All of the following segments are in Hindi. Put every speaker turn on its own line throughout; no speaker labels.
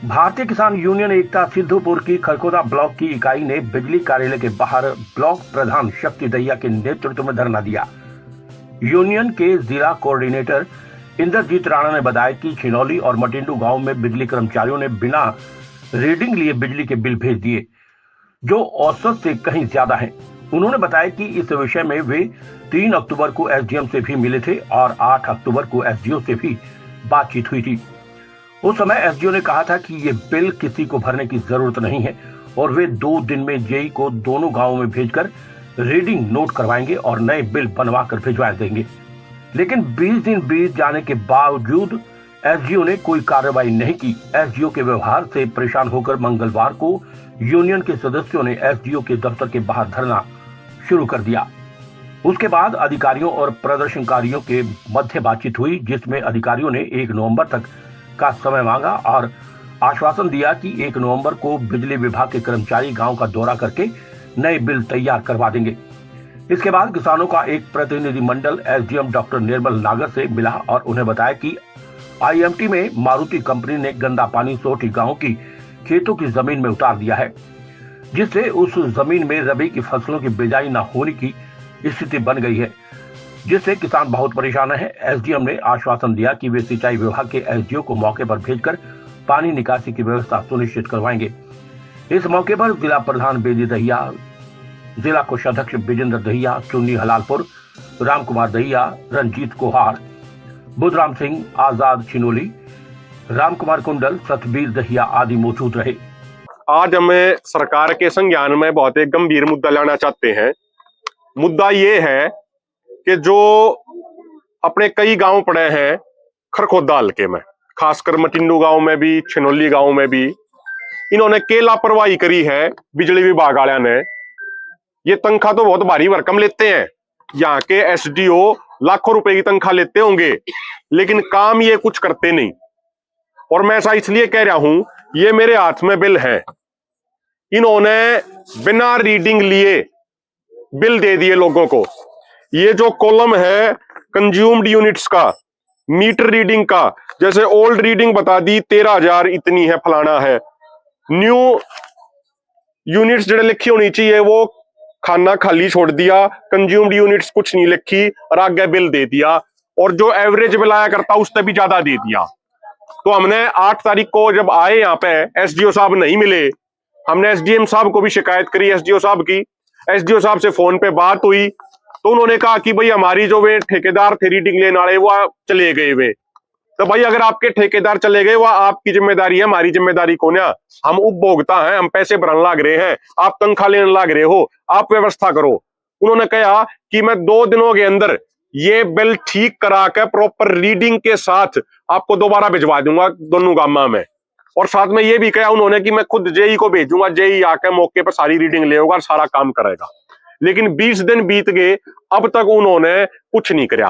भारतीय किसान यूनियन एकता सिद्धपुर की खरखोदा ब्लॉक की इकाई ने बिजली कार्यालय के बाहर ब्लॉक प्रधान शक्ति दहिया के नेतृत्व में धरना दिया। यूनियन के जिला कोऑर्डिनेटर इंद्रजीत राणा ने बताया कि छिनौली और मटिंडू गांव में बिजली कर्मचारियों ने बिना रीडिंग लिए बिजली के बिल भेज दिए, जो औसत से कहीं ज्यादा है। उन्होंने बताया कि इस विषय में वे 3 अक्टूबर को एसडीएम से भी मिले थे और 8 अक्टूबर को एसडीओ से भी बातचीत हुई थी। उस समय एसडीओ ने कहा था कि ये बिल किसी को भरने की जरूरत नहीं है और वे 2 दिन में जेई को दोनों गांवों में भेजकर रीडिंग नोट करवाएंगे और नए बिल बनवा कर भिजवा देंगे। लेकिन 20 दिन बीत जाने के बावजूद एसडीओ ने कोई कार्रवाई नहीं की। एसडीओ के व्यवहार से परेशान होकर मंगलवार को यूनियन के सदस्यों ने एसडीओ के दफ्तर के बाहर धरना शुरू कर दिया। उसके बाद अधिकारियों और प्रदर्शनकारियों के मध्य बातचीत हुई, जिसमें अधिकारियों ने 1 नवंबर तक का समय मांगा और आश्वासन दिया कि 1 नवंबर को बिजली विभाग के कर्मचारी गांव का दौरा करके नए बिल तैयार करवा देंगे। इसके बाद किसानों का एक प्रतिनिधिमंडल एसडीएम डॉक्टर निर्मल नागर से मिला और उन्हें बताया कि आईएमटी में मारुति कंपनी ने गंदा पानी सोटी गांव की खेतों की जमीन में उतार दिया है, जिससे उस जमीन में रबी की फसलों की बिजाई न होने की स्थिति बन गई है, जिससे किसान बहुत परेशान है। एसडीएम ने आश्वासन दिया कि वे सिंचाई विभाग के एसडीओ को मौके पर भेजकर पानी निकासी की व्यवस्था सुनिश्चित करवाएंगे। इस मौके पर जिला प्रधान बेदी दहिया, जिला कोषाध्यक्ष विजेंद्र दहिया, चुन्नी हलालपुर, राम कुमार दहिया, रंजीत कोहार, बुधराम सिंह आजाद छिनोली, राम कुमार कुंडल, सतबीर दहिया आदि मौजूद रहे।
आज हमें सरकार के संज्ञान में बहुत एक गंभीर मुद्दा लाना चाहते हैं। मुद्दा ये है कि जो अपने कई गांव पड़े हैं खरखोदा हल्के में, खासकर मटिंडू गांव में भी, छिनौली गांव में भी, इन्होंने के लापरवाही करी है बिजली विभाग वाले ने। ये तनख्वाह तो बहुत भारी भरकम लेते हैं, यहाँ के एसडीओ लाखों रुपए की तनख्वाह लेते होंगे, लेकिन काम ये कुछ करते नहीं। और मैं ऐसा इसलिए कह रहा हूं, ये मेरे हाथ में बिल है, इन्होंने बिना रीडिंग लिए बिल दे दिए लोगों को। ये जो कॉलम है कंज्यूम्ड यूनिट्स का, मीटर रीडिंग का, जैसे ओल्ड रीडिंग बता दी 13,000 इतनी है, फलाना है। न्यू यूनिट्स जो लिखी होनी चाहिए वो खाना खाली छोड़ दिया, कंज्यूम्ड यूनिट्स कुछ नहीं लिखी और आगे बिल दे दिया, और जो एवरेज बिल आया करता उससे भी ज्यादा दे दिया। तो हमने 8 तारीख को जब आए यहाँ पे, एसडीओ साहब नहीं मिले, हमने एसडीएम साहब को भी शिकायत करी एसडीओ साहब की। एसडीओ साहब से फोन पे बात हुई तो उन्होंने कहा कि भाई हमारी जो वे ठेकेदार थे रीडिंग लेने वाले वो चले गए वे। तो भाई अगर आपके ठेकेदार चले गए, वह आपकी जिम्मेदारी है, हमारी जिम्मेदारी कौन है? हम उपभोक्ता हैं, हम पैसे भरने लग रहे हैं, आप तनख्वाह लेने लग रहे हो, आप व्यवस्था करो। उन्होंने कहा कि मैं 2 दिनों के अंदर ये बिल ठीक करा के प्रॉपर रीडिंग के साथ आपको दोबारा भिजवा दूंगा दोनों गामा में। और साथ में ये भी कहा उन्होंने कि मैं खुद जेई को भेजूंगा, जेई आके मौके पर सारी रीडिंग लेगा और सारा काम करेगा। लेकिन 20 दिन बीत गए, अब तक उन्होंने कुछ नहीं किया।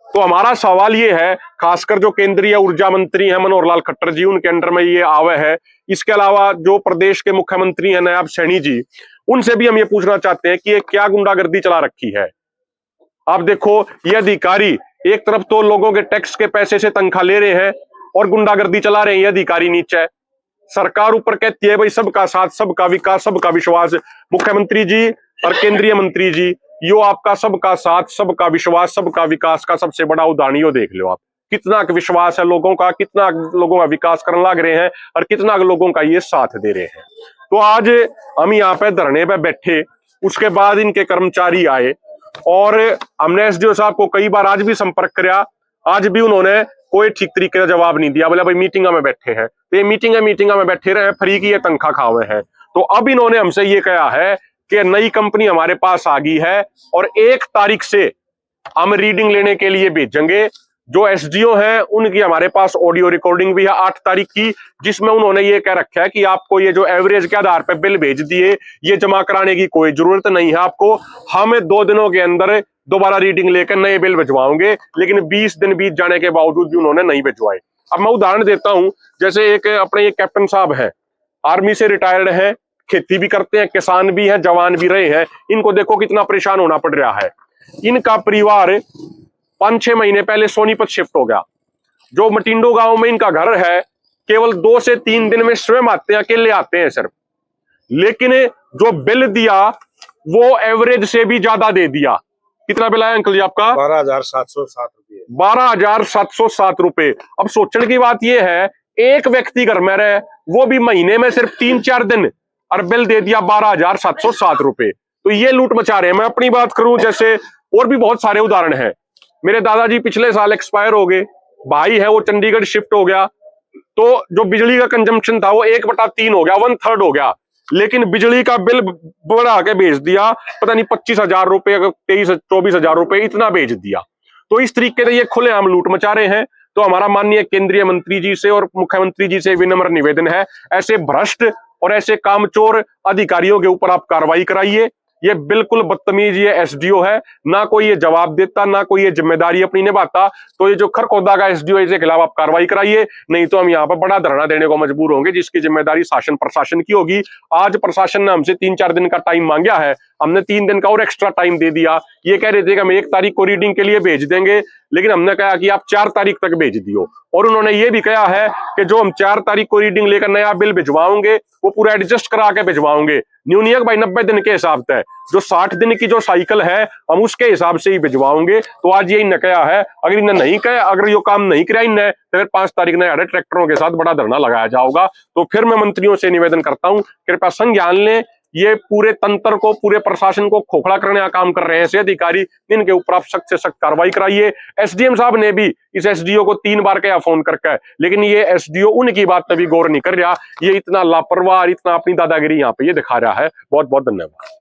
तो हमारा सवाल ये है, खासकर जो केंद्रीय ऊर्जा मंत्री हैं मनोहर लाल खट्टर जी, उनके अंडर में ये आवे है, इसके अलावा जो प्रदेश के मुख्यमंत्री हैं नायब सैनी जी, उनसे भी हम ये पूछना चाहते हैं कि ये क्या गुंडागर्दी चला रखी है। आप देखो, ये अधिकारी एक तरफ तो लोगों के टैक्स के पैसे से तनख्वाह ले रहे हैं और गुंडागर्दी चला रहे हैं। ये अधिकारी नीचे, सरकार ऊपर कहती है भाई सबका साथ, सबका विकास, सबका विश्वास। मुख्यमंत्री जी और केंद्रीय मंत्री जी, यो आपका सबका साथ, सबका विश्वास, सबका विकास का सबसे बड़ा उदाहरण यो देख लो आप। कितना विश्वास है लोगों का, कितना लोगों का विकास करने लग रहे हैं और कितना लोगों का ये साथ दे रहे हैं। तो आज हम यहाँ पे धरने पे बैठे, उसके बाद इनके कर्मचारी आए और हमने एसडीओ साहब को कई बार आज भी संपर्क किया, आज भी उन्होंने कोई ठीक तरीके का जवाब नहीं दिया। बोले भाई मीटिंग में बैठे हैं, तो ये मीटिंग में बैठे रहे, फ्री की ये तनख्वाह खावे हैं। तो अब इन्होंने हमसे ये कहा है कि नई कंपनी हमारे पास आ गई है और 1 तारीख से हम रीडिंग लेने के लिए भेजेंगे। जो एसडीओ हैं उनकी हमारे पास ऑडियो रिकॉर्डिंग भी है 8 तारीख की, जिसमें उन्होंने ये कह रखा है कि आपको ये जो एवरेज के आधार पर बिल भेज दिए, ये जमा कराने की कोई जरूरत नहीं है आपको, हम 2 दिनों के अंदर दोबारा रीडिंग लेकर नए बिल भिजवाओगे। लेकिन 20 दिन बीत जाने के बावजूद भी उन्होंने नहीं भिजवाए। अब मैं उदाहरण देता हूं, जैसे एक अपने ये कैप्टन साहब हैं, आर्मी से रिटायर्ड हैं, खेती भी करते हैं, किसान भी हैं, जवान भी रहे हैं, इनको देखो कितना परेशान होना पड़ रहा है। इनका परिवार 5-6 महीने पहले सोनीपत शिफ्ट हो गया। जो मटिंडो गांव में इनका घर है, केवल 2 से 3 दिन में स्वयं आते हैं, अकेले आते हैं सिर्फ। लेकिन जो बिल दिया वो एवरेज से भी ज्यादा दे दिया। कितना बिल आया अंकल जी आपका?
12,707 रुपये।
12,707 रुपए। अब सोचने की बात यह है, एक व्यक्ति घर में रहे, वो भी महीने में सिर्फ 3-4 दिन, और बिल दे दिया 12,707 रुपए। तो ये लूट मचा रहे हैं। मैं अपनी बात करूं, जैसे और भी बहुत सारे उदाहरण हैं। मेरे दादाजी पिछले साल एक्सपायर हो गए, भाई है वो चंडीगढ़ शिफ्ट हो गया, तो जो बिजली का कंजम्पशन था वो 1/3 हो गया, 1/3 हो गया। लेकिन बिजली का बिल बढ़ा के भेज दिया, पता नहीं 25,000 रुपए, 23-24,000 रुपए इतना भेज दिया। तो इस तरीके से ये खुलेआम लूट मचा रहे हैं। तो हमारा माननीय केंद्रीय मंत्री जी से और मुख्यमंत्री जी से विनम्र निवेदन है, ऐसे भ्रष्ट और ऐसे कामचोर अधिकारियों के ऊपर आप कार्रवाई कराइए। ये बिल्कुल बदतमीज ये एसडीओ है, ना कोई ये जवाब देता, ना कोई ये जिम्मेदारी अपनी निभाता। तो ये जो खरखोदा का एसडीओ है, इसके खिलाफ आप कार्रवाई कराइए, नहीं तो हम यहाँ पर बड़ा धरना देने को मजबूर होंगे, जिसकी जिम्मेदारी शासन प्रशासन की होगी। आज प्रशासन ने हमसे 3-4 दिन का टाइम मांगा है, हमने 3 दिन का और एक्स्ट्रा टाइम दे दिया। ये कह रहे थे कि हम 1 तारीख को रीडिंग के लिए भेज देंगे, लेकिन हमने कहा कि आप 4 तारीख तक भेज दियो। और उन्होंने ये भी कहा है कि जो हम 4 तारीख को रीडिंग लेकर नया बिल भिजवाओगे वो पूरा एडजस्ट करा के भिजवाओगे। न्यूनतम भाई 90 दिन के हिसाब से, जो 60 दिन की जो साइकिल है हम उसके हिसाब से ही भिजवाओगे। तो आज ये इन्हें कहा है, अगर इन्हें नहीं कहा, अगर ये काम नहीं किया इन्हें, तो फिर 5 तारीख ने ट्रैक्टरों के साथ बड़ा धरना लगाया जाएगा। तो फिर मैं मंत्रियों से निवेदन करता हूं, कृपया संज्ञान लें। ये पूरे तंत्र को, पूरे प्रशासन को खोखला करने का काम कर रहे हैं ऐसे अधिकारी, इनके ऊपर आप सख्त से सख्त कार्रवाई कराइए। एसडीएम साहब ने भी इस एसडीओ को 3 बार कहा फोन करके, लेकिन ये एसडीओ उनकी बात पे भी गौर नहीं कर रहा। ये इतना लापरवाह, इतना अपनी दादागिरी यहाँ पे ये दिखा रहा है। बहुत बहुत धन्यवाद।